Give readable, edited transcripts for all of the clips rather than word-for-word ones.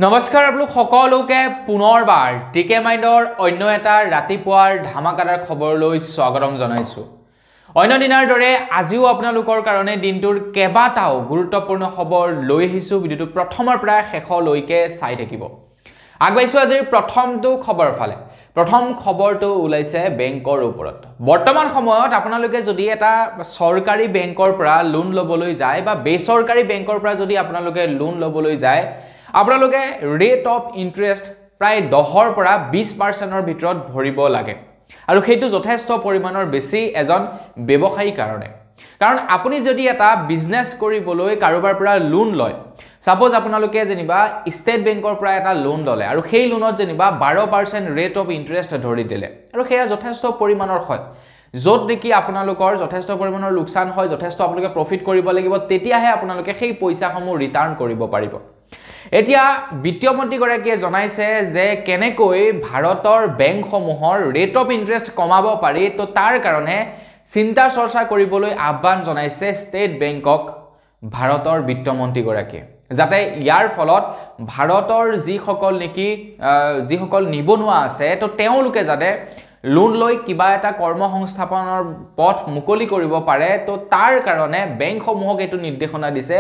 নমস্কাৰ আপোনালোক সকলোকে পুনৰবাৰ টিকে মাইণ্ডৰ অন্য এটা ৰাতিপুৱাৰ ধামাকাদাৰ খবৰলৈ স্বাগতম জনাইছো। অন্য দিনৰ দৰে আজিও আপোনালোকৰ কাৰণে দিনটোৰ কেবাটাও গুৰুত্বপূৰ্ণ খবৰ লৈ আহিছো। ভিডিঅ'টো প্ৰথমৰ পৰা শেষলৈকে চাই থাকিব। আগবাইছো আজিৰ প্ৰথমটো খবৰ ফালে। প্ৰথম খবৰটো ওলাইছে বেংকৰ ওপৰত। বৰ্তমান সময়ত আপোনালোকে যদি এটা চৰকাৰী বেংকৰ পৰা লোন ল'বলৈ যায় বা বেচৰকাৰী বেংকৰ পৰা যদি আপোনালোকে লোন ল'বলৈ যায়, আপোনালোকে ৰেট অফ ইন্টাৰেষ্ট প্ৰায় 10ৰ পৰা 20% ভিতৰত ভৰিব লাগে। আৰু সেইটো যথেষ্ট পৰিমাণৰ বেছি এজন ব্যৱসায়ী কাৰণে। কাৰণ আপুনি যদি এটা বিজনেছ কৰিবলৈ কাৰোবাৰ পৰা লোন লয়, সাপোজ আপোনালোকে যেনিবা ষ্টেট বেংকৰ পৰা এটা লোন ল'লে আৰু সেই লোনত যেনিবা 12% ৰেট অফ ইন্টাৰেষ্ট ধৰি দিলে আৰু সেয়া যথেষ্ট পৰিমাণৰ হয়। য'ত নেকি আপোনালোকৰ যথেষ্ট পৰিমাণৰ লোকচান হয়, যথেষ্ট আপোনালোকে প্ৰফিট কৰিব লাগিব, তেতিয়াহে আপোনালোকে সেই পইচাসমূহ ৰিটাৰ্ণ কৰিব পাৰিব। এতিয়া বিত্তীয় মন্ত্ৰীগৰাকীয়ে জনাইছে যে কেনেকৈ ভাৰতৰ বেংকসমূহৰ ৰেট অফ ইন্টাৰেষ্ট কমাব পাৰি। তো তাৰ কাৰণে চিন্তা চৰ্চা কৰিবলৈ আহ্বান জনাইছে ষ্টেট বেংকক ভাৰতৰ বিত্ত মন্ত্ৰীগৰাকীয়ে, যাতে ইয়াৰ ফলত ভাৰতৰ যিসকল নিবনুৱা আছে তো তেওঁলোকে যাতে লোন লৈ কিবা এটা কৰ্মসংস্থাপনৰ পথ মুকলি কৰিব পাৰে। তো তাৰ কাৰণে বেংকসমূহক এইটো নিৰ্দেশনা দিছে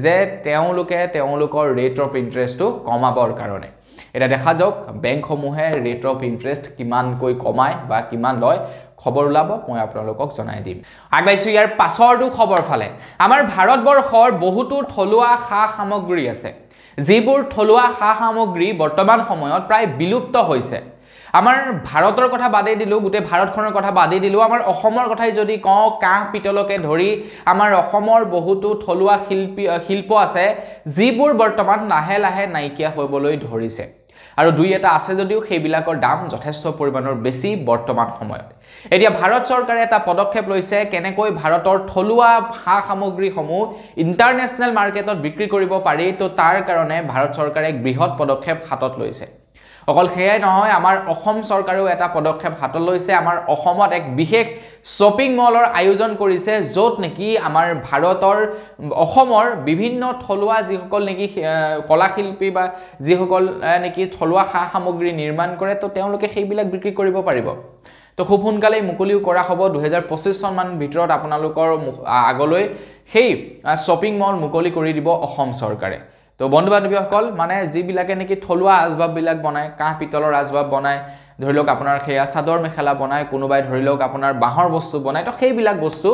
যে তেওঁলোকৰ ৰেট অফ ইন্টাৰেষ্টটো কমাবৰ কাৰণে। এটা দেখা যাওক বেংকসমূহে ৰেট অফ ইন্টাৰেষ্ট কিমানকৈ কমায় বা কিমান লয়, খবৰ ওলাব, মই আপোনালোকক জনাই দিম। আগবাইছো ইয়াৰ পাছৰটো খবৰ ফালে। আমাৰ ভাৰতবৰ্ষৰ বহুতো থলুৱা সা সামগ্ৰী আছে, যিবোৰ থলুৱা সা সামগ্ৰী বৰ্তমান সময়ত প্ৰায় বিলুপ্ত হৈছে। আমাৰ ভাৰতৰ কথা বাদেই দিলোঁ, গোটেই ভাৰতখনৰ কথা বাদেই দিলোঁ, আমাৰ অসমৰ কথাই যদি কওঁ, কাঁহ পিতলকে ধৰি আমাৰ অসমৰ বহুতো থলুৱা শিল্প আছে, যিবোৰ বৰ্তমান লাহে লাহে নাইকিয়া হ'বলৈ ধৰিছে। আৰু দুই এটা আছে যদিও সেইবিলাকৰ দাম যথেষ্ট পৰিমাণৰ বেছি বৰ্তমান সময়ত। এতিয়া ভাৰত চৰকাৰে এটা পদক্ষেপ লৈছে কেনেকৈ ভাৰতৰ থলুৱা সা সামগ্ৰীসমূহ ইণ্টাৰনেশ্যনেল মাৰ্কেটত বিক্ৰী কৰিব পাৰি। তো তাৰ কাৰণে ভাৰত চৰকাৰে এক বৃহৎ পদক্ষেপ হাতত লৈছে। অকল সেয়াই নহয়, আমাৰ অসম চৰকাৰেও এটা পদক্ষেপ হাতত লৈছে। আমাৰ অসমত এক বিশেষ শ্বপিং মলৰ আয়োজন কৰিছে, য'ত নেকি আমাৰ অসমৰ বিভিন্ন থলুৱা যিসকল নেকি কলাশিল্পী বা যিসকল নেকি থলুৱা সা সামগ্ৰী নিৰ্মাণ কৰে, তো তেওঁলোকে সেইবিলাক বিক্ৰী কৰিব পাৰিব। তো খুব সোনকালেই মুকলিও কৰা হ'ব। 2025 চনমান ভিতৰত আপোনালোকৰ আগলৈ সেই শ্বপিং মল মুকলি কৰি দিব অসম চৰকাৰে। তো বন্ধু বান্ধৱীসকল, মানে যিবিলাকে নেকি থলুৱা আচবাববিলাক বনায়, কাঁহ পিতলৰ আচবাব বনায়, ধৰি লওক আপোনাৰ সেয়া চাদৰ মেখেলা বনায়, কোনোবাই ধৰি লওক আপোনাৰ বাঁহৰ বস্তু বনায়, তো সেইবিলাক বস্তু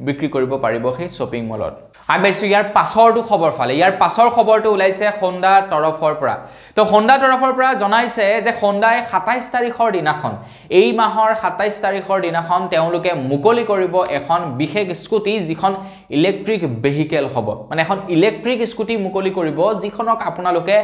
বিক্ৰী কৰিব পাৰিব সেই শ্বপিং মলত। আগবাইছো ইয়াৰ পাছৰটো খবৰ ফালে। ইয়াৰ পাছৰ খবৰটো ওলাইছে হোণ্ডা তৰফৰ পৰা। তো হোণ্ডা তৰফৰ পৰা জনাইছে যে হোণ্ডাই 27 তাৰিখৰ দিনাখন, এই মাহৰ 27 তাৰিখৰ দিনাখন তেওঁলোকে মুকলি কৰিব এখন বিশেষ স্কুটি, যিখন ইলেক্ট্ৰিক ভেহিকেল হ'ব। মানে এখন ইলেক্ট্ৰিক স্কুটি মুকলি কৰিব, যিখনক আপোনালোকে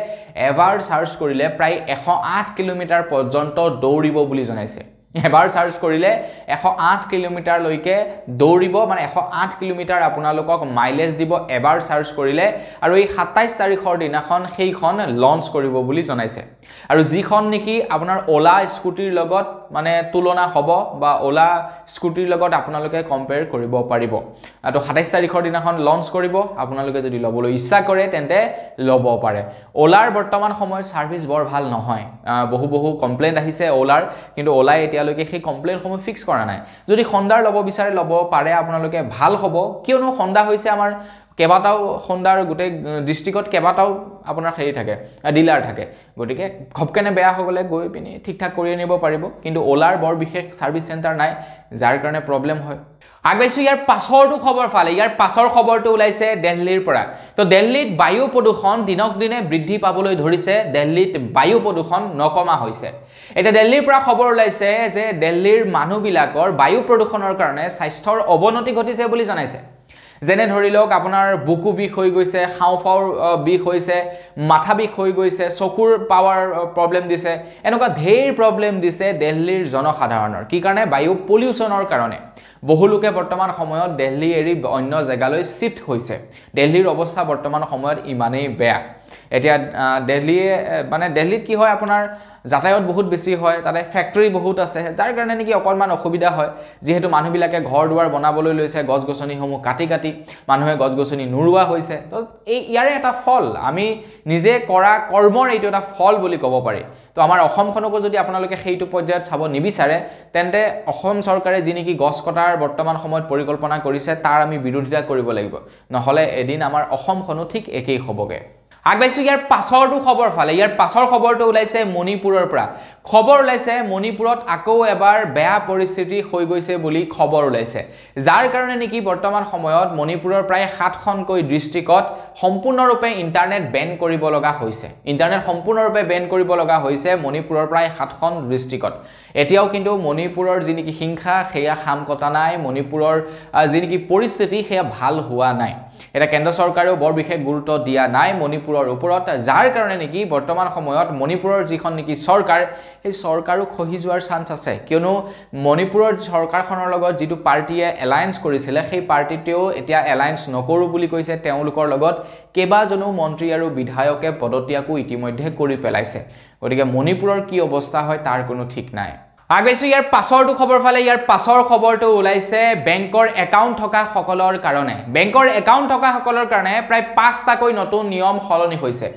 এবাৰ চাৰ্জ কৰিলে প্ৰায় 108 কিলোমিটাৰ পৰ্যন্ত দৌৰিব বুলি জনাইছে। এবাৰ চাৰ্জ কৰিলে 108 কিলোমিটাৰলৈকে দৌৰিব, মানে 108 কিলোমিটাৰ আপোনালোকক মাইলেজ দিব এবাৰ চাৰ্জ কৰিলে। আৰু এই 27 তাৰিখৰ দিনাখন সেইখন লঞ্চ কৰিব বুলি জনাইছে। আৰু যিখন নেকি আপোনাৰ ওলা স্কুটিৰ লগত মানে তুলনা হ'ব বা ওলা স্কুটিৰ লগত আপোনালোকে কম্পেয়াৰ কৰিব পাৰিব। তো 27 তাৰিখৰ দিনাখন লঞ্চ কৰিব। আপোনালোকে যদি ল'বলৈ ইচ্ছা কৰে তেন্তে ল'ব পাৰে। ওলাৰ বৰ্তমান সময়ত ছাৰ্ভিচ বৰ ভাল নহয়, বহু কমপ্লেইণ্ট আহিছে ওলাৰ, কিন্তু ওলাই এতিয়ালৈকে সেই কমপ্লেইণ্টসমূহ ফিক্স কৰা নাই। যদি হোণ্ডাৰ ল'ব বিচাৰে ল'ব পাৰে আপোনালোকে, ভাল হ'ব। কিয়নো হোণ্ডা হৈছে আমাৰ কেইবাটাও হোণ্ডাৰ গোটেই ডিষ্ট্ৰিক্টত কেইবাটাও আপোনাৰ হেৰি থাকে, ডিলাৰ থাকে। গতিকে ঘপকেনে বেয়া হৈ গ'লে গৈ পিনি ঠিক ঠাক কৰি আনিব পাৰিব। কিন্তু ওলাৰ বৰ বিশেষ ছাৰ্ভিচ চেণ্টাৰ নাই, যাৰ কাৰণে প্ৰব্লেম হয়। আগবাইছো ইয়াৰ পাছৰটো খবৰ ফালে। ইয়াৰ পাছৰ খবৰটো ওলাইছে দিল্লীৰ পৰা। তো দিল্লীত বায়ু প্ৰদূষণ দিনক দিনে বৃদ্ধি পাবলৈ ধৰিছে। দিল্লীত বায়ু প্ৰদূষণ নকমা হৈছে। এতিয়া দিল্লীৰ পৰা খবৰ ওলাইছে যে দিল্লীৰ মানুহবিলাকৰ বায়ু প্ৰদূষণৰ কাৰণে স্বাস্থ্যৰ অৱনতি ঘটিছে বুলি জনাইছে। যেনে ধৰি লওক আপোনাৰ বুকু বিষ হৈ গৈছে, হাওঁফাওৰ বিষ হৈছে, মাথা বিষ হৈ গৈছে, চকুৰ পাৱাৰ প্ৰব্লেম দিছে, এনেকুৱা ঢেৰ প্ৰব্লেম দিছে দিল্লীৰ জনসাধাৰণৰ। কি কাৰণে? বায়ু পলিউশ্যনৰ কাৰণে। বহু লোকে বৰ্তমান সময়ত দিল্লী এৰি অন্য জেগালৈ শিফ্ট হৈছে। দিল্লীৰ অৱস্থা বৰ্তমান সময়ত ইমানেই বেয়া। এতিয়া দিল্লীত কি হয় আপোনাৰ যাতায়াত বহুত বেছি হয় তাতে ফ্যাক্টৰী বহুত আছে যাৰ কাৰণে নেকি অকলমান অসুবিধা হয় যেহেতু মানুহবিলাকে ঘৰ দুৱাৰ বনাবলৈ লৈছে গছ-গছনিসমূহ কাটি মানুহে গছ-গছনি নুৰুৱা হৈছে তো এই ইয়াৰে এটা ফল আমি নিজে কৰা কৰ্মৰ এইটো এটা ফল বুলি ক'ব পাৰি তো আমাৰ অসমখনকো যদি আপোনালোকে সেইটো পৰ্যায়ত চাব নিবিচাৰে তেন্তে অসম চৰকাৰে যি নেকি গছ কটাৰ বৰ্তমান সময়ত পৰিকল্পনা কৰিছে তাৰ আমি বিৰোধিতা কৰিব লাগিব নহলে এদিন আমাৰ অসমখনো ঠিক একেই হ'বগে আগবাইছো ইয়াৰ পাছৰটো খবৰ ফালে ইয়াৰ পাছৰ খবৰটো ওলাইছে মণিপুৰৰ পৰা খবৰ ওলাইছে মণিপুৰত আকৌ এবাৰ বেয়া পৰিস্থিতি হৈ গৈছে বুলি খবৰ ওলাইছে যাৰ কাৰণে নেকি বৰ্তমান সময়ত মণিপুৰৰ প্ৰায় 7খনকৈ ডিস্ট্ৰিক্টত সম্পূৰ্ণৰূপে ইন্টাৰনেট বেন কৰিব লগা হৈছে ইন্টাৰনেট সম্পূৰ্ণৰূপে বেন কৰিব লগা হৈছে মণিপুৰৰ প্ৰায় 7খন ডিস্ট্ৰিক্টত এতিয়াও কিন্তু মণিপুৰৰ যি নেকি হিংসা সেয়া হাম কটা নাই মণিপুৰৰ যি নেকি পৰিস্থিতি সেয়া ভাল হোৱা নাই এটা কেন্দ্ৰ চৰকাৰেও বৰ বিশেষ গুৰুত্ব দিয়া নাই মণিপুৰৰ ওপৰত যাৰ কাৰণে নেকি বৰ্তমান সময়ত মণিপুৰৰ যিখন নেকি চৰকাৰ এই চৰকাৰো খহি যোৱাৰ চান্স আছে কিয়নো মণিপুৰৰ চৰকাৰখনৰ লগত যিটো পাৰ্টিয়ে এলায়েন্স কৰিছিল সেই পাৰ্টিতেও এতিয়া এলায়েন্স নকৰো বুলি কৈছে তেওঁলোকৰ লগত কেবাজনো মন্ত্ৰী আৰু বিধায়কে পদত্যাগো ইতিমধ্যে কৰি পেলাইছে গতিকে মণিপুৰৰ কি অৱস্থা হয় তাৰ কোনো ঠিক নাই আগেছো ইয়াৰ পাছৰটো খবৰ ফালে ইয়াৰ পাছৰ খবৰটো ওলাইছে বেংকৰ একাউণ্ট থকা সকলৰ কাৰণে বেংকৰ একাউণ্ট থকা সকলৰ কাৰণে প্ৰায় 5টাকৈ নতুন নিয়ম সলনি হৈছে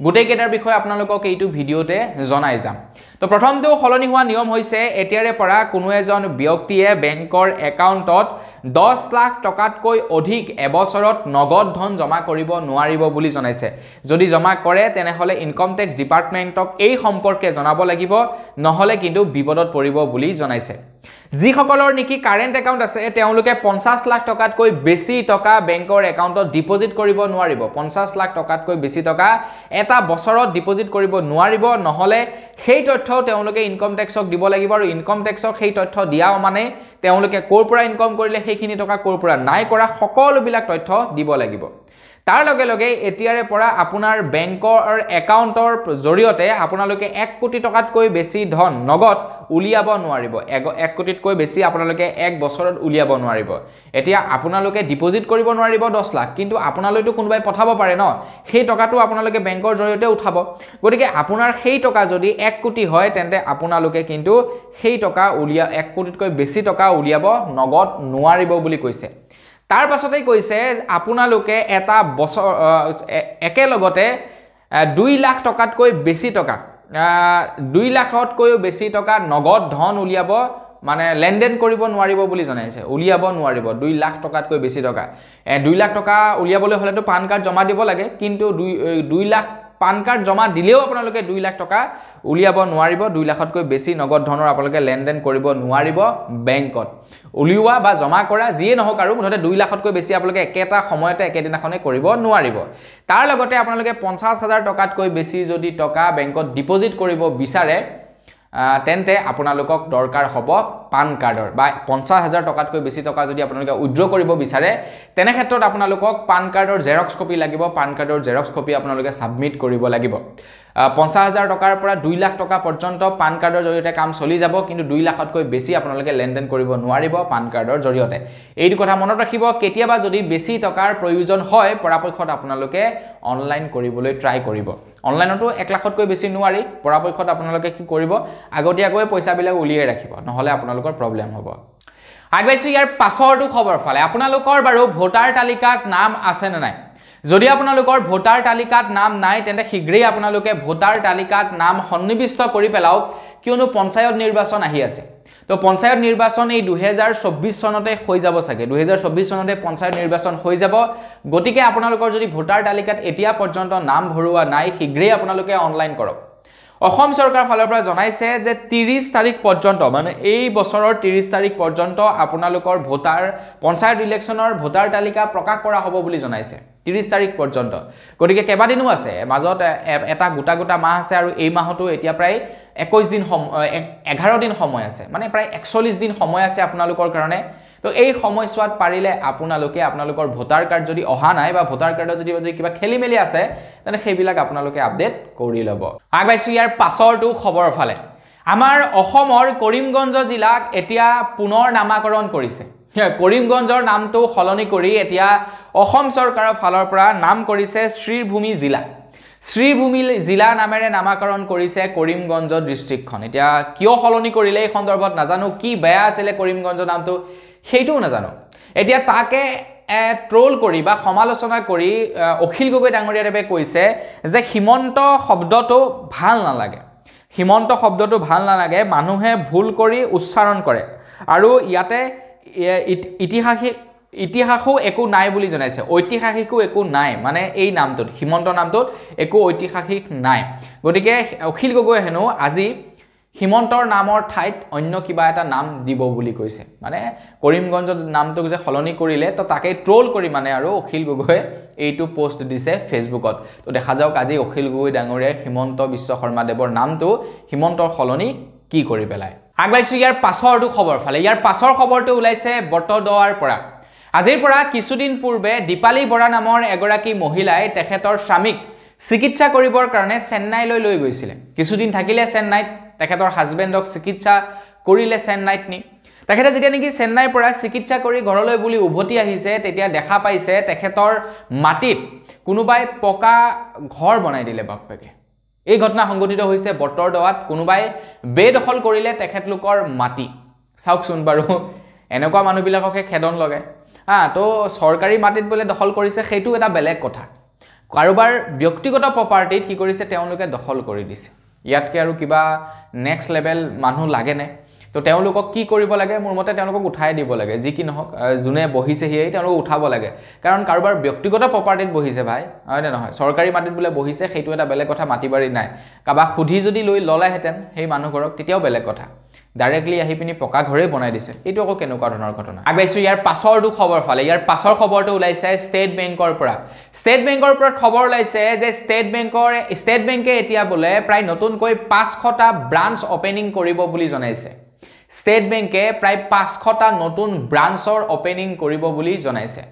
গোটেই কেইটাৰ বিষয়ে আপোনালোকক এইটো ভিডিওতে জনাই যাম তো প্ৰথমটো সলনি হোৱা নিয়ম হৈছে এতিয়াৰে পৰা কোনো এজন ব্যক্তিয়ে বেংকৰ একাউণ্টত 10 লাখ টকাতকৈ অধিক এবছৰত নগদ ধন জমা কৰিব নোৱাৰিব বুলি জনাইছে যদি জমা কৰে তেনেহলে ইনকাম টেক্স ডিপাৰ্টমেণ্টক এই সম্পৰ্কে জনাব লাগিব নহলে কিন্তু বিপদত পৰিব বুলি জনাইছে যিসকলৰ নেকি কাৰেন্ট একাউণ্ট আছে তেওঁলোকে 50 লাখ টকাতকৈ বেছি টকা বেংকৰ একাউণ্টত ডিপোজিট কৰিব নোৱাৰিব 50 লাখ টকাতকৈ বেছি টকা এটা বছৰত ডিপোজিট কৰিব নোৱাৰিব নহলে সেই তথ্য তেওঁলোকে ইনকাম টেক্সক দিব লাগিব আৰু ইনকাম টেক্সক সেই তথ্য দিয়াও মানে তেওঁলোকে ক'ৰ পৰা ইনকাম কৰিলে সেইখিনি টকা ক'ৰ পৰা নাই কৰা সকলোবিলাক তথ্য দিব লাগিব তাৰ লগে লগে এতিয়াৰে পৰা আপোনাৰ বেংকৰ একাউণ্টৰ জৰিয়তে আপোনালোকে 1 কোটি টকাতকৈ বেছি ধন নগদ উলিয়াব নোৱাৰিব 1 কোটিতকৈ বেছি আপোনালোকে এক বছৰত উলিয়াব নোৱাৰিব এতিয়া আপোনালোকে ডিপোজিট কৰিব নোৱাৰিব 10 লাখ কিন্তু আপোনালৈতো কোনোবাই পঠাব পাৰে ন সেই টকাটো আপোনালোকে বেংকৰ জৰিয়তে উঠাব গতিকে আপোনাৰ সেই টকা যদি 1 কোটি হয় তেন্তে আপোনালোকে কিন্তু সেই টকা 1 কোটিতকৈ বেছি টকা উলিয়াব নগদ নোৱাৰিব বুলি কৈছে তাৰ পাছতেই কৈছে আপোনালোকে এটা বছৰ একেলগতে 2 লাখ টকাতকৈ বেছি টকা 2 লাখতকৈ বেছি টকা নগদ ধন উলিয়াব মানে লেনদেন কৰিব নোৱাৰিব বুলি জনাইছে উলিয়াব নোৱাৰিব 2 লাখ টকাতকৈ বেছি টকা 2 লাখ টকা উলিয়াবলৈ হলেতো পান কাৰ্ড জমা দিব লাগে কিন্তু 2 লাখ পান কাৰ্ড জমা দিলেও আপোনালোকে 2 লাখ টকা উলিয়াব নোৱাৰিব 2 লাখতকৈ বেছি নগদ ধনৰ আপোনালোকে লেনদেন কৰিব নোৱাৰিব বেংকত উলিওৱা বা জমা কৰা যিয়ে নহওক আৰু মুঠতে 2 লাখতকৈ বেছি আপোনালোকে একেটা সময়তে একেদিনাখনে কৰিব নোৱাৰিব তাৰ লগতে আপোনালোকে 50,000 টকাতকৈ বেছি যদি টকা বেংকত ডিপোজিট কৰিব বিচাৰে তেন্তে আপোনালোকক দৰকাৰ হ'ব পান কাৰ্ডৰ বা 50,000 টকাতকৈ বেছি টকা যদি আপোনালোকে উইথড্ৰ কৰিব বিচাৰে তেনে ক্ষেত্ৰত আপোনালোকক পান কাৰ্ডৰ জেৰক্স কপি লাগিব পান কাৰ্ডৰ জেৰক্স কপি আপোনালোকে সাবমিট কৰিব লাগিব 50,000 টকাৰ পৰা 2 লাখ টকা পৰ্যন্ত পান কাৰ্ডৰ জৰিয়তে কাম চলি যাব কিন্তু 2 লাখতকৈ বেছি আপোনালোকে লেনদেন কৰিব নোৱাৰিব পান কাৰ্ডৰ জৰিয়তে এইটো কথা মনত ৰাখিব কেতিয়াবা যদি বেছি টকাৰ প্ৰয়োজন হয় পৰাপক্ষত আপোনালোকে অনলাইন কৰিবলৈ ট্ৰাই কৰিব অনলাইনতো 1 লাখতকৈ বেছি নোৱাৰি পৰাপক্ষত আপোনালোকে কি কৰিব আগতীয়াকৈ পইচাবিলাক উলিয়াই ৰাখিব নহলে আপোনালোকৰ প্ৰবলেম হ'ব আগবাইছো ইয়াৰ পাছৰটো খবৰ ফালে আপোনালোকৰ বাৰু ভোটাৰ তালিকাত নাম আছে নে নাই যদি আপোনালোকৰ ভোটাৰ তালিকাত নাম নাই তেন্তে শীঘ্ৰেই আপোনালোকে ভোটাৰ তালিকাত নাম সন্নিবিষ্ট কৰি পেলাওক কিয়নো পঞ্চায়ত নিৰ্বাচন আহি আছে তো পঞ্চায়ত নিৰ্বাচন এই 2024 চনতে হৈ যাব সাকে 2024 চনতে পঞ্চায়ত নিৰ্বাচন হৈ যাব গতিকে আপোনালোকৰ যদি ভোটাৰ তালিকাত এতিয়া পৰ্যন্ত নাম ভৰুৱা নাই শীঘ্ৰেই আপোনালোকে অনলাইন কৰক অসম চৰকাৰ ফালৰ পৰা জনাইছে যে 30 তাৰিখ পৰ্যন্ত মানে এই বছৰৰ 30 তাৰিখ পৰ্যন্ত আপোনালোকৰ ভোটাৰ পঞ্চায়ত ইলেকচনৰ ভোটাৰ তালিকা প্ৰকাশ কৰা হ'ব বুলি জনাইছে 30 তাৰিখ পৰ্যন্ত গতিকে কেবাদিনো আছে মাজত এটা গোটা মাহ আছে আৰু এই মাহটো এতিয়া প্ৰায় 21 দিন 11 দিন সময় আছে মানে প্ৰায় 41 দিন সময় আছে আপোনালোকৰ কাৰণে তো এই সময়ছোৱাত পাৰিলে আপোনালোকে আপোনালোকৰ ভোটাৰ কাৰ্ড যদি অহা নাই বা ভোটাৰ কাৰ্ডত যদি কিবা খেলিমেলি আছে তেনে সেইবিলাক আপোনালোকে আপডেট কৰি ল'ব আগবাইছো ইয়াৰ পাছৰটো খবৰ ফালে আমাৰ অসমৰ কৰিমগঞ্জ জিলাক এতিয়া পুনৰ নামাকৰণ কৰিছে কৰিমগঞ্জৰ নামটো সলনি কৰি এতিয়া অসম চৰকাৰৰ ফালৰ পৰা নাম কৰিছে শ্ৰীভূমি জিলা শ্ৰীভূমি জিলা নামেৰে নামাকৰণ কৰিছে কৰিমগঞ্জ ডিষ্ট্ৰিক্টখন এতিয়া কিয় সলনি কৰিলে এই সন্দৰ্ভত নাজানো কি বেয়া আছিলে কৰিমগঞ্জ নামটো সেইটোও নাজানো এতিয়া তাকে ট্ৰোল কৰি বা সমালোচনা কৰি অখিল গগৈ ডাঙৰীয়াদেৱে কৈছে যে হিমন্ত শব্দটো ভাল নালাগে হিমন্ত শব্দটো ভাল নালাগে মানুহে ভুল কৰি উচ্চাৰণ কৰে আৰু ইয়াতে ইতিহাসও একো নাই বুলি জনাইছে ঐতিহাসিকো একো নাই মানে এই নামটোত হিমন্ত নামটোত একো ঐতিহাসিক নাই গতিকে অখিল গগৈ হেনো আজি হিমন্তৰ নামৰ ঠাইত অন্য কিবা এটা নাম দিব বুলি কৈছে মানে কৰিমগঞ্জ নামটোক যে সলনি কৰিলে তো তাকে ট্ৰোল কৰি মানে আৰু অখিল গগৈ এইটো পোষ্ট দিছে ফেচবুকত তো দেখা যাওক আজি অখিল গগৈ ডাঙৰীয়াই হিমন্ত বিশ্ব শৰ্মা দেৱৰ নামটো হিমন্তৰ সলনি কি কৰি পেলায় আগবাইছো ইয়াৰ পাছৰটো খবৰ ফালে ইয়াৰ পাছৰ খবৰটো ওলাইছে বটদৱাৰ পৰা আজিৰ পৰা কিছুদিন পূৰ্বে দীপালী বৰা নামৰ এগৰাকী মহিলাই তেখেতৰ স্বামীক চিকিৎসা কৰিবৰ কাৰণে চেন্নাইলৈ লৈ গৈছিলে কিছুদিন থাকিলে চেন্নাইত তেখেতৰ হাজবেণ্ডক চিকিৎসা কৰিলে চেন্নাইত নি তেখেতে যেতিয়া নেকি চেন্নাইৰ পৰা চিকিৎসা কৰি ঘৰলৈ বুলি উভতি আহিছে তেতিয়া দেখা পাইছে তেখেতৰ মাটিত কোনোবাই পকা ঘৰ বনাই দিলে বাপেকে এই ঘটনা সংঘটিত হৈছে বটৰদৱাত কোনোবাই বেদখল কৰিলে তেখেতলোকৰ মাটি চাওকচোন বাৰু এনেকুৱা মানুহবিলাককে খেদন লগায় তো চৰকাৰী মাটিত বোলে দখল কৰিছে সেইটো এটা বেলেগ কথা কাৰোবাৰ ব্যক্তিগত প্ৰপাৰ্টিত কি কৰিছে তেওঁলোকে দখল কৰি দিছে ইয়াতকে আৰু কিবা নেক্সট লেভেল মানুহ লাগে নে তো তেওঁলোকক কি কৰিব লাগে মোৰ মতে তেওঁলোকক উঠাই দিব লাগে যি কি নহওক যোনে বহিছে হিয়েই তেওঁলোকক উঠাব লাগে কাৰণ কাৰোবাৰ ব্যক্তিগত প্ৰপাৰ্টিত বহিছে ভাই হয় নে নহয় চৰকাৰী মাটিত বোলে বহিছে সেইটো এটা বেলেগ কথা মাটিবাৰী নাই কাবা খুধি যদি লৈ ললাহেতেন সেই মানুহঘৰক তেতিয়াও বেলেগ কথা ডাইৰেক্টলি আহি পিনি পকা ঘৰে বনাই দিছে এইটো আকৌ কেনেকুৱা ধৰণৰ ঘটনা আগবাইছো ইয়াৰ পাছৰটো খবৰ ফালে ইয়াৰ পাছৰ খবৰটো ওলাইছে ষ্টেট বেংকৰ পৰা খবৰ ওলাইছে যে ষ্টেট বেংকে এতিয়া বোলে প্ৰায় নতুনকৈ 500টা ব্ৰাঞ্চ ওপেনিং কৰিব বুলি জনাইছে ষ্টেট বেংকে প্ৰায় 500টা নতুন ব্ৰাঞ্চৰ ওপেনিং কৰিব বুলি জনাইছে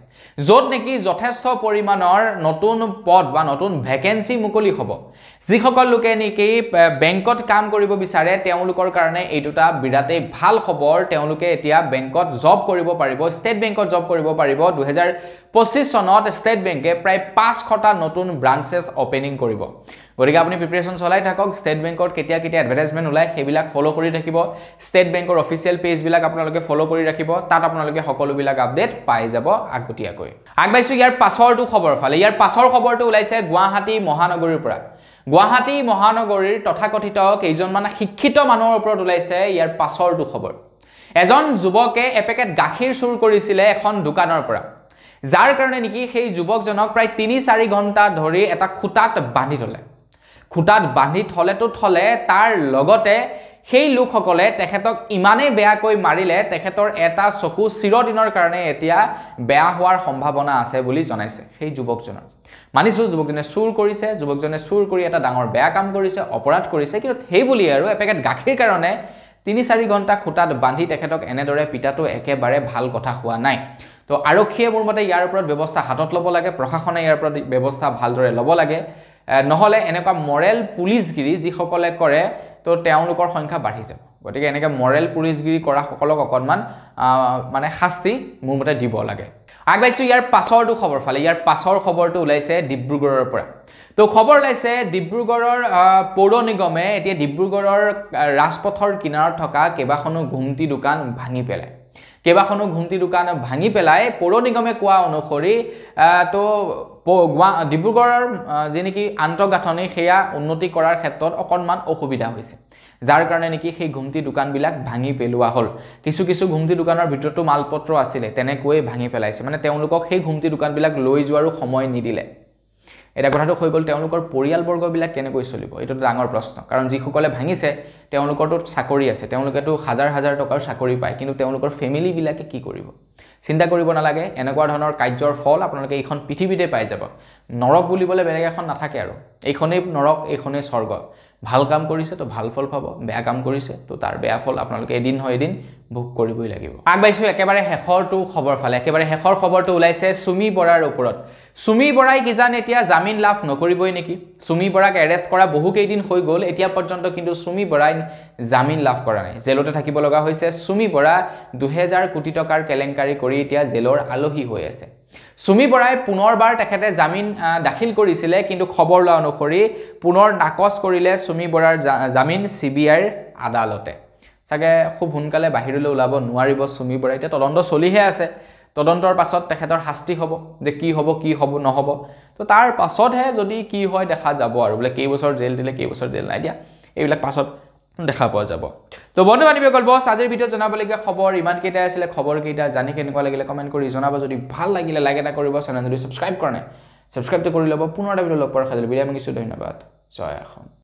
য'ত নেকি যথেষ্ট পৰিমাণৰ নতুন পদ বা নতুন ভেকেন্সি মুকলি হ'ব যিসকল লোকে নেকি বেংকত কাম কৰিব বিচাৰে তেওঁলোকৰ কাৰণে এইটোটা বিৰাটেই ভাল খবৰ তেওঁলোকে এতিয়া বেংকত জব কৰিব পাৰিব ষ্টেট বেংকত জব কৰিব পাৰিব 2025 চনত ষ্টেট বেংকে প্ৰায় 500টা নতুন ব্ৰাঞ্চেছ ওপেনিং কৰিব গতিকে আপুনি প্ৰিপাৰেচন চলাই থাকক ষ্টেট বেংকত কেতিয়া এডভাৰটাইজমেন্ট ওলাই সেইবিলাক ফলো কৰি থাকিব ষ্টেট বেংকৰ অফিচিয়েল পেজ বিলাক আপোনালোকে ফলো কৰি ৰাখিব তাত আপোনালোকে সকলোবিলাক আপডেট পাই যাব আগতীয়াকৈ আগবাইছো ইয়াৰ পাছৰটো খবৰ ফালে ইয়াৰ পাছৰ খবৰটো ওলাইছে গুৱাহাটী মহানগৰীৰ পৰা গুৱাহাটী মহানগৰীৰ তথাকথিত কেইজনমান শিক্ষিত মানুহৰ ওপৰত ওলাইছে ইয়াৰ পাছৰটো খবৰ এজন যুৱকে এপেকেট গাখীৰ চুৰ কৰিছিলে এখন দোকানৰ পৰা যাৰ কাৰণে নেকি সেই যুৱকজনক প্ৰায় 3-4 ঘণ্টা ধৰি এটা খুটাত বান্ধি থলে তাৰ লগতে সেই লোকসকলে তেখেতক ইমানেই বেয়াকৈ মাৰিলে তেখেতৰ এটা চকু চিৰদিনৰ কাৰণে এতিয়া বেয়া হোৱাৰ সম্ভাৱনা আছে বুলি জনাইছে সেই যুৱকজনৰ মানিছো যুৱকজনে চুৰ কৰি এটা ডাঙৰ বেয়া কাম কৰিছে অপৰাধ কৰিছে কিন্তু সেই বুলি আৰু এপেকেট গাখীৰ কাৰণে 3-4 ঘণ্টা খুটাত বান্ধি তেখেতক এনেদৰে পিটাটো একেবাৰে ভাল কথা হোৱা নাই তো আৰক্ষীয়ে মোৰ মতে ইয়াৰ ওপৰত ব্যৱস্থা হাতত ল'ব লাগে প্ৰশাসনে ইয়াৰ ওপৰত ব্যৱস্থা ভালদৰে ল'ব লাগে নহলে এনেকুৱা মৰেল পুলিচগিৰি যিসকলে কৰে তো তেওঁলোকৰ সংখ্যা বাঢ়ি যাব গতিকে এনেকৈ মৰেল পুলিচগিৰি কৰা সকলক অকণমান মানে শাস্তি মোৰ মতে দিব লাগে আগবাইছো ইয়াৰ পাছৰটো খবৰ ফালে ইয়াৰ পাছৰ খবৰটো ওলাইছে ডিব্ৰুগড়ৰ পৰা তো খবৰ ওলাইছে ডিব্ৰুগড়ৰ পৌৰ নিগমে এতিয়া ডিব্ৰুগড়ৰ ৰাজপথৰ কিনাৰত থকা কেইবাখনো ঘুমটি দোকান ভাঙি পেলাই পৌৰ নিগমে কোৱা অনুসৰি তো ডিব্ৰুগড়ৰ যে নেকি আন্তঃগাঁথনি সেয়া উন্নতি কৰাৰ ক্ষেত্ৰত অকণমান অসুবিধা হৈছে যাৰ কাৰণে নেকি সেই ঘুমটি দোকানবিলাক ভাঙি পেলোৱা হ'ল কিছু ঘুমটি দোকানৰ ভিতৰতো মালপত্ৰ আছিলে তেনেকৈ ভাঙি পেলাইছে মানে তেওঁলোকক সেই ঘুমটি দোকানবিলাক লৈ যোৱাৰো সময় নিদিলে এটা কথাটো হৈ গ'ল তেওঁলোকৰ পৰিয়ালবৰ্গবিলাক কেনেকৈ চলিব এইটো ডাঙৰ প্ৰশ্ন কাৰণ যিসকলে ভাঙিছে তেওঁলোকৰতো চাকৰি আছে তেওঁলোকেতো হাজাৰ টকাৰ চাকৰি পায় কিন্তু তেওঁলোকৰ ফেমিলি বিলাকে কি কৰিব চিন্তা কৰিব নালাগে এনেকুৱা ধৰণৰ কাৰ্যৰ ফল আপোনালোকে এইখন পৃথিৱীতে পাই যাব নৰক বুলিবলৈ বেলেগ এখন নাথাকে আৰু এইখনেই নৰক এইখনেই স্বৰ্গ ভাল কাম কৰিছে তো ভাল ফল পাব বেয়া কাম কৰিছে তো তাৰ বেয়া ফল আপোনালোকে এদিন ভোগ কৰিবই লাগিব আগবাইছো একেবাৰে শেষৰটো খবৰ ফালে একেবাৰে শেষৰ খবৰটো ওলাইছে সুমি বৰাৰ ওপৰত সুমি বৰাই কিজান এতিয়া জামিন লাভ নকৰিবই নেকি সুমি বৰাক এৰেষ্ট কৰা বহু কেইদিন হৈ গ'ল এতিয়া পৰ্যন্ত কিন্তু সুমি বৰাই জামিন লাভ কৰা নাই জেলতে থাকিব লগা হৈছে সুমি বৰা 2000 কোটি টকাৰ কেলেংকাৰী কৰি এতিয়া জেলৰ আলহী হৈ আছে সুমি বৰাই পুনৰবাৰ তেখেতে জামিন দাখিল কৰিছিলে কিন্তু খবৰ লোৱা অনুসৰি পুনৰ নাকচ কৰিলে সুমি বৰাৰ জামিন সিবিআইৰ আদালতে সাগে খুব হুনকালে বাহিৰলৈ ওলাব নোৱাৰিব সুমি বৰাই এতিয়া তদন্ত চলিহে আছে তদন্তৰ পাছত তেখেতৰ শাস্তি হ'ব যে কি হ'ব নহব তো তাৰ পাছতহে যদি কি হয় দেখা যাব আৰু বলে কেই বছৰ জেল দিলে কেই বছৰ জেল নাই দিয়া এইবিলাক পাছত দেখা পোৱা যাব তো বন্ধু বান্ধৱীসকল বস আজিৰ ভিডিঅ'ত জনাবলগীয়া খবৰ ইমান কেইটা আছিল খবৰ কেইটা জানি কেনেকুৱা লাগিলে কমেন্ট কৰি জনাব যদি ভাল লাগিলে লাইক এটা কৰিব চেনেল যদি সাবস্ক্ৰাইব কৰা নাই সাবস্ক্ৰাইব কৰি ল'ব পুনৰ এটা ভিডিঅ' লগ পোৱাৰ খাজল বিদায় মাগিছো ধন্যবাদ জয় অসম